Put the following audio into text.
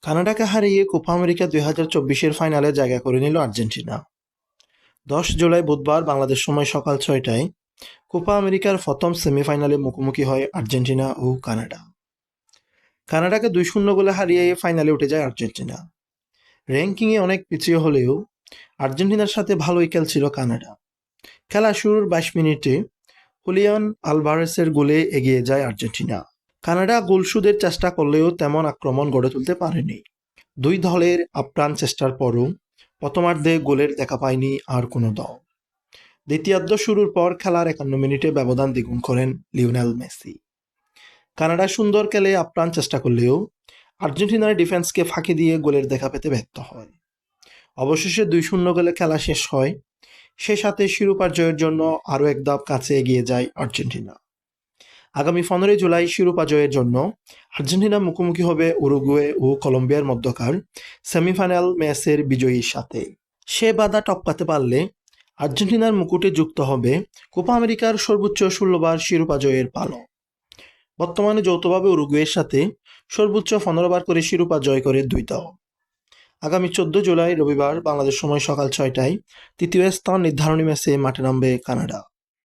কানাডাকে হারিয়ে Copa America 2024-এর ফাইনালে জায়গা করে নিল আর্জেন্টিনা। 10 জুলাই বুধবার বাংলাদেশ সময় সকাল 6টায় কোপা আমেরিকার প্রথম সেমিফাইনালে মুখোমুখি হয় আর্জেন্টিনা ও কানাডা। কানাডাকে 2-0 গোলে হারিয়ে ফাইনালে উঠে যায় আর্জেন্টিনা। র্যাঙ্কিংয়ে অনেক পিছিয়ে হলেও আর্জেন্টিনার সাথে ভালোই খেলছিল কানাডা। খেলা শুরুর 22 মিনিটে হুলিয়ান আলভারেসের গোলে এগিয়ে যায় আর্জেন্টিনা। কানাডা গোল শোধের চেষ্টা করলেও তেমন আক্রমণ গড়ে তুলতে পারেনি। দুই দলের আপ্রাণ চেষ্টার পরও প্রথমার্ধে গোলের দেখা পায়নি আর কোনো দল। দ্বিতীয়ার্ধ শুরুর পর খেলার 51 মিনিটে ব্যবধান দ্বিগুণ করেন লিওনেল মেসি। কানাডা সুন্দর খেলে আপ্রাণ চেষ্টা করলেও আর্জেন্টিনার ডিফেন্সকে ফাঁকি দিয়ে গোলের দেখা পেতে ব্যর্থ হয়। অবশেষে 2-0 গোলে খেলা শেষ হয়। সে সাথে শিরোপার জয়ের জন্য আরও এক ধাপ কাছে এগিয়ে যায় আর্জেন্টিনা। আগামী 15 জুলাই শিরোপা জয়ের জন্য আর্জেন্টিনা মুখোমুখি হবে উরুগুয়ে ও কলম্বিয়ার মধ্যকার সেমিফাইনাল ম্যাচের বিজয়ীর সাথে। সে বাধা টপকাতে পারলে আর্জেন্টিনার মুকুটে যুক্ত হবে কোপা আমেরিকার সর্বোচ্চ 16বার শিরোপা জয়ের পালক। বর্তমানে যৌথভাবে উরুগুয়ের সাথে সর্বোচ্চ 15বার করে শিরোপা জয় করে দুই দল। আগামী 14 জুলাই রবিবার বাংলাদেশ সময় সকাল 6টায় তৃতীয় স্থান নির্ধারণী ম্যাচে মাঠে নামবে কানাডা।